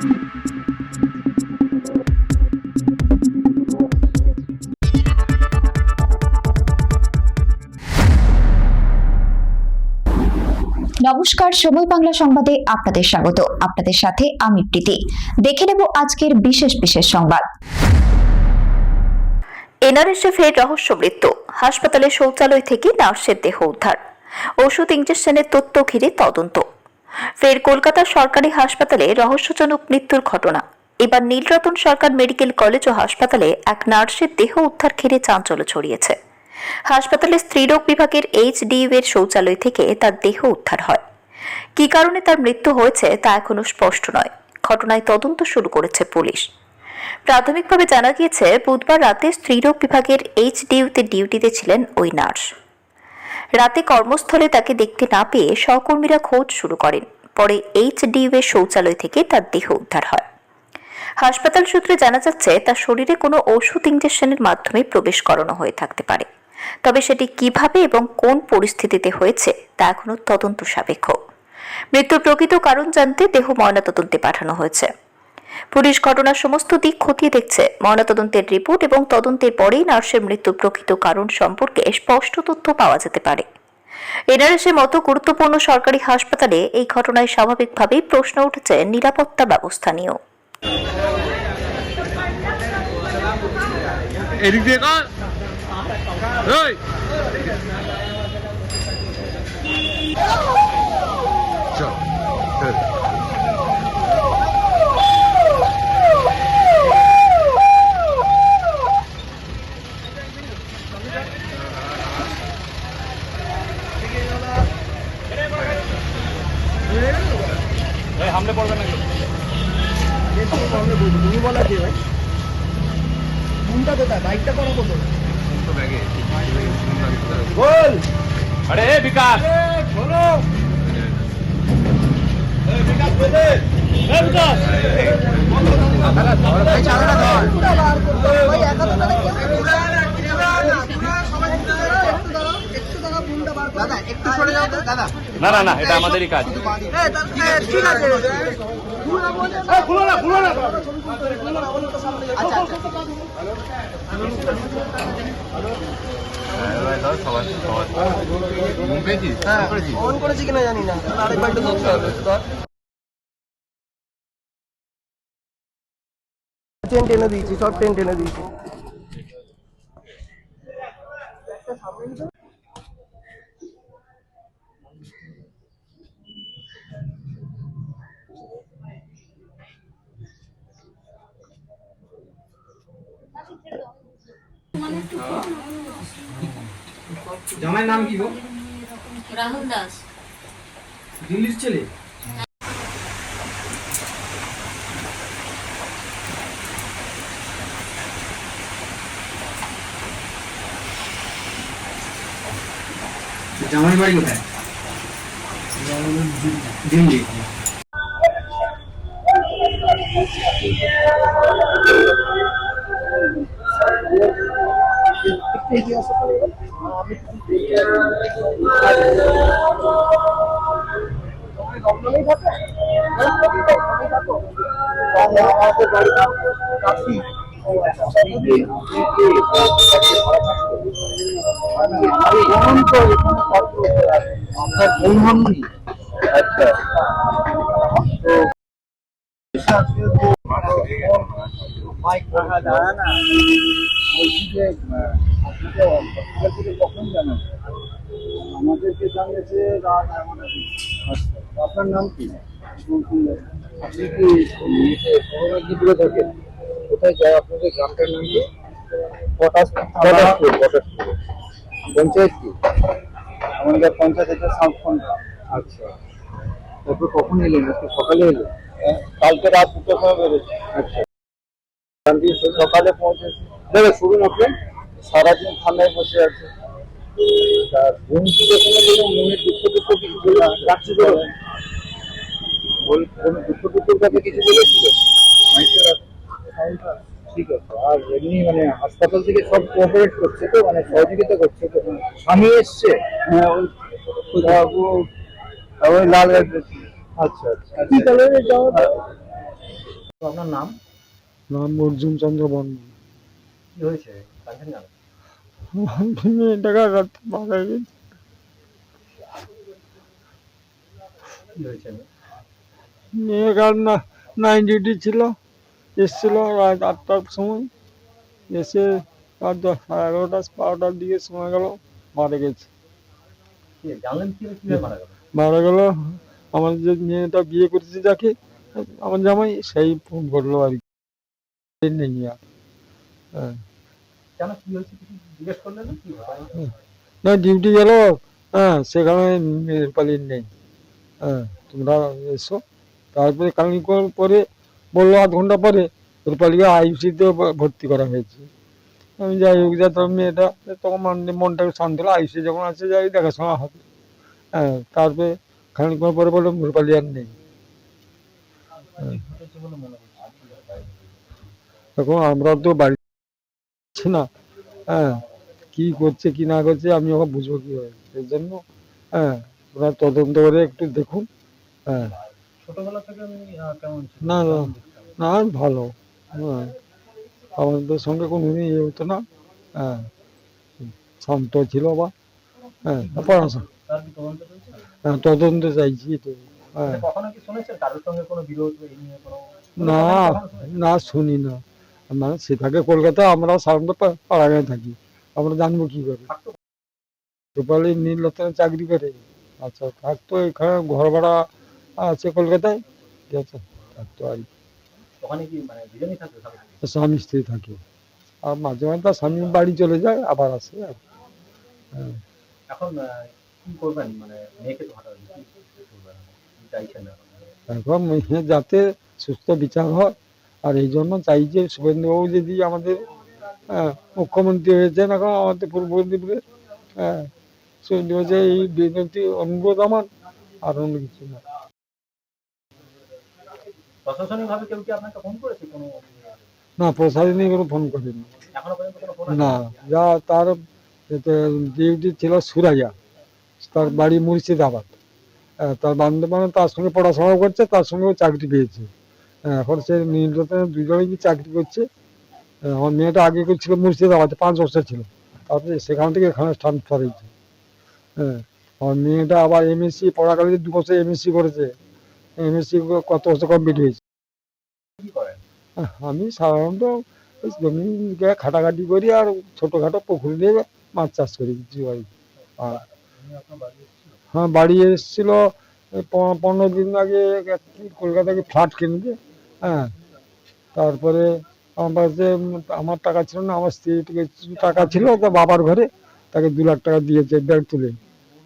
নমস্কার, সময় বাংলা সংবাদে আপনাদের স্বাগত। আপনাদের সাথে আমি প্রীতি। দেখে নেব আজকের বিশেষ বিশেষ সংবাদ। এনআরএসএ ফের রহস্য মৃত্যু, হাসপাতালে শৌচালয় থেকে নার্সের দেহ উদ্ধার, ওষুধ ইঞ্জেকশনের তথ্য ঘিরে তদন্ত। ফের কলকাতার সরকারি হাসপাতালে রহস্যজনক মৃত্যুর ঘটনা। এবার নীলরতন সরকার মেডিকেল কলেজ ও হাসপাতালে এক নার্সের দেহ উদ্ধার ঘিরে চাঞ্চল্য ছড়িয়েছে। হাসপাতালের স্ত্রীরোগ বিভাগের এইচডিইউ এর শৌচালয় থেকে তার দেহ উদ্ধার হয়। কী কারণে তার মৃত্যু হয়েছে তা এখনো স্পষ্ট নয়। ঘটনায় তদন্ত শুরু করেছে পুলিশ। প্রাথমিকভাবে জানা গিয়েছে, বুধবার রাতে স্ত্রীরোগ বিভাগের এইচডিইউতে ডিউটিতে ছিলেন ওই নার্স। রাতে কর্মস্থলে তাকে দেখতে না পেয়ে সহকর্মীরা খোঁজ শুরু করেন। পরে এইচডিইউ এর শৌচালয় থেকে তার দেহ উদ্ধার হয়। হাসপাতাল সূত্রে জানা যাচ্ছে, তার শরীরে কোনো ওষুধ ইঞ্জেকশনের মাধ্যমে প্রবেশ করানো হয়ে থাকতে পারে। তবে সেটি কিভাবে এবং কোন পরিস্থিতিতে হয়েছে তা এখনো তদন্ত সাপেক্ষ। মৃত্যুর প্রকৃত কারণ জানতে দেহ ময়নাতদন্তে পাঠানো হয়েছে। পুলিশ ঘটনার সমস্ত দিক খতিয়ে দেখছে। ময়নাতদন্তের রিপোর্ট এবং তদন্তের পরেই নার্সের মৃত্যুর প্রকৃত কারণ সম্পর্কে স্পষ্ট তথ্য পাওয়া যেতে পারে। এনআরএসের মতো গুরুত্বপূর্ণ সরকারি হাসপাতালে এই ঘটনায় স্বাভাবিকভাবেই প্রশ্ন উঠেছে নিরাপত্তা ব্যবস্থা নিয়েও। হামলে পড়বে নাকি? তুমি বলা কি ভাই? কোনটা কোথায়? বাইকটা করো কত? কোনটা ব্যাগে? বল। আরে বিকাশ, শোনো। বিকাশ বলে। বিকাশ। দাদা ধর ভাই, চালাটা ধর। ভাই একা তো দাদা কেউ দাদা একটু সরে যাও তো দাদা। না না না, এটা আমাদেরই কাজ। ঠিক আছে, খুলো না খুলো না। আচ্ছা অন করেছি কিনা জানি না, আরেকবার একটু ধরতে হবে। চেন টেনে দিয়েছি, সব চেন টেনে দিয়েছি। জামাইয়ের নাম কি গো? রাহুল দাস। দিল্লির ছেলে? জামাই বাড়ি কোথায়? দিল্লি। আমাদেরকে জানিয়েছে আপনার নাম কি? আপনি কি মেদিনীপুরে থাকেন? কোথায় যায় আপনাদের গ্রামটার নাম কি? পটাশপুর। পঞ্চায়েত কি? আমাদের পঞ্চায়েতের সাউথ। আচ্ছা, তারপর কখন এলেন? আজকে সকালে এলেন? কালকে রাত 2টার সময় বেরোচ্ছে। আচ্ছা, সকালে পৌঁছেছি। দাদা শুনুন, আপনি সারাদিন ঠান্ডায় বসে আছে, মনের দুঃখ দুঃখ কিছু বলে রাখছি তো? দুঃখ দুঃখের কাছে কিছু বলেছিল? ঠিক আছে। আর এমনি মানে হাসপাতাল থেকে সব কোঅপারেট করছে তো, মানে সহযোগিতা করছে তো? স্বামী এসছে? হ্যাঁ, ওই লাল। আচ্ছা আচ্ছা, কি কালারের যাওয়া? তো আপনার নাম? নাম অর্জুন চন্দ্র বর্মন। কি হয়েছে জানেন না? মেয়েটাকে রাত্রে মারা গেছে। কি হয়েছে? মেয়েটার নাইট ডিউটি ছিল, এসেছিল রাত 8টার সময়, এসে রাত 11:30-12টার দিকে সময় গেল মারা গেছে। কি জানলেন কিভাবে মারা গেল? মারা গেল আমার যে মেয়েটা বিয়ে করেছে যাকে, আমার জামাই, সেই ফোন করলো আর কি। নেই আর। হ্যাঁ। কেন কি হয়েছে কিছু জিজ্ঞেস করলেন না? কি ঘটনা? না, ডিউটি গেল, হ্যাঁ, সেখানে রূপালীর নেই। হ্যাঁ, তোমরা এসো। তারপরে খানিক পরে বললো, আধ ঘন্টা পরে রূপালীকে আইসিতে ভর্তি করা হয়েছে। আমি যাই হোক, যা তোর মেয়েটা তখন মনটাকে শান্ত হলো, আইসি যখন আছে যাই দেখাশোনা হবে। হ্যাঁ, তারপরে খানিক পরে বললো রূপালী আর নেই। তখন আমরা তো বাড়ি ছি না, হ্যাঁ, কি করছে কি না করছে আমি ওকে বুঝবো কি হয়, সেই জন্য হ্যাঁ ওরা তদন্ত করে একটু দেখুন। হ্যাঁ। ছোটবেলা থেকে আমি কেমন ছিল? না না না, ভালো। হ্যাঁ, আমাদের সঙ্গে কোনোদিন ইয়ে হতো না। হ্যাঁ, শান্ত ছিল বা। হ্যাঁ, পড়াশোনা। তার কি তদন্ত চলছে? হ্যাঁ, তদন্ত চাইছি তো। হ্যাঁ, কখনো কি শুনেছেন কারোর সঙ্গে কোনো বিরোধ এই নিয়ে কোনো? না না, শুনি না। মানে সে থাকে কলকাতা, আমরা সাধারণত পাড়াগাঁয়ে থাকি, আমরা জানবো কি করে। রূপালী নীলরতনে চাকরি করে। আচ্ছা, থাকতো এখানে, ঘর ভাড়া আছে কলকাতায়, ঠিক আছে, থাকতো আর কি। ওখানে কি মানে দুজনেই থাকবে? স্বামী স্ত্রী থাকে, আর মাঝে মাঝে তার স্বামী বাড়ি চলে যায়, আবার আসে আর কি। হ্যাঁ। এখন কি করবেন মানে মেয়েকে তো হঠাৎ কি করবেন? কি চাইছেন এখন? এখন মেয়ে যাতে সুস্থ বিচার হয়, আর এই জন্য চাই যে শুভেন্দুবাবু যদি আমাদের মুখ্যমন্ত্রী হয়েছেন এখন আমাদের পূর্ব মেদিনীপুরে, হ্যাঁ, শুভেন্দু হয়েছে, এই বিনতি অনুরোধ আমার, আর অন্য কিছু না। প্রশাসনিক ভাবে কেউ কি আপনাকে ফোন করেছে কোনো? না, প্রশাসনিক কোনো ফোন করেনি। এখনো পর্যন্ত কোনো ফোন? না, যা তার ডিউটি ছিল সুরাইয়া, তার বাড়ি মুর্শিদাবাদ। তার বান্ধব তার সঙ্গে পড়াশোনা করছে, তার সঙ্গেও চাকরি পেয়েছে। এখন সে নীলরতনে দুজনেই কি চাকরি করছে। আমার মেয়েটা আগে করছিল মুর্শিদাবাদে, 5 বছর ছিল, তারপরে সেখান থেকে এখানে ট্রান্সফার হয়েছে। হ্যাঁ, আমার মেয়েটা আবার এমএসসি পড়াকালীন 2 বছর এমএসসি করেছে, এমএসসি কত বছর কমপ্লিট হয়েছে। কি করেন? আমি সাধারণত ওই জমি খাটাখাটি করি, আর ছোটোখাটো পুকুর দিয়ে মাছ চাষ করি কিছু আর কি। আর হ্যাঁ, বাড়ি এসেছিল 15 দিন আগে, কলকাতা থেকে ফ্ল্যাট কিনবে। হ্যাঁ, তারপরে আমার কাছে আমার টাকা ছিল না, আমার স্ত্রীর কিছু টাকা ছিল, তো বাবার ঘরে তাকে 2 লাখ টাকা দিয়েছে ব্যাংক তুলে।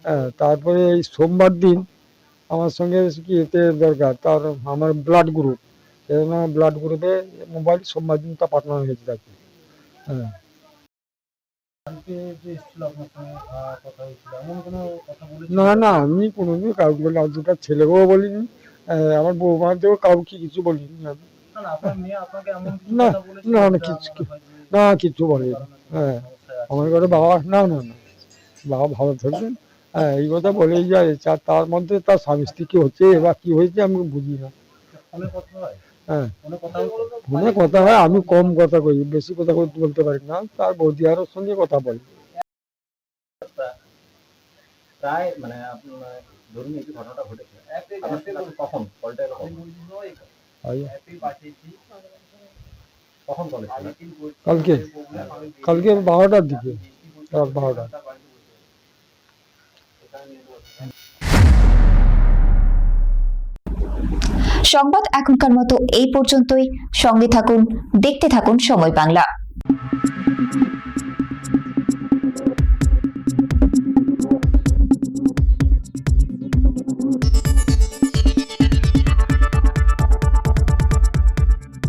হ্যাঁ, তারপরে এই সোমবার দিন আমার সঙ্গে কি এতে দরকার, তার আমার ব্লাড গ্রুপ, এই জন্য ব্লাড গ্রুপে মোবাইল সোমবার দিন তা পাঠানো হয়েছে তাকে। হ্যাঁ। না না, আমি কোনোদিন কাউকে বলি, আর দুটা ছেলেকেও বলিনি, আমার বৌমাদেরও কাউকে কিছু বলিনি আমি। না না না, কিচ্ছু বলেনি। হ্যাঁ, আমার ঘরে বাবা, না না না, বাবা ভালো থাকবেন। হ্যাঁ, এই কথা বলেই যায়, তার মধ্যে তার স্বামী স্ত্রী কি হচ্ছে বা কি হয়েছে আমি বুঝি না। হ্যাঁ, ফোনে কথা হয়, আমি কম কথা কই, বেশি কথা বলতে পারি না, তার বৌদি আরোর সঙ্গে কথা বলি। প্রায় মানে আপনার ধরুন এই যে ঘটনাটা ঘটেছে আপনার সাথে কখন কলটা এলো? কখন কলেজ? কালকে 12টার দিকে, রাত 12টা। সংবাদ এখনকার মতো এই পর্যন্তই। সঙ্গে থাকুন, দেখতে থাকুন সময় বাংলা।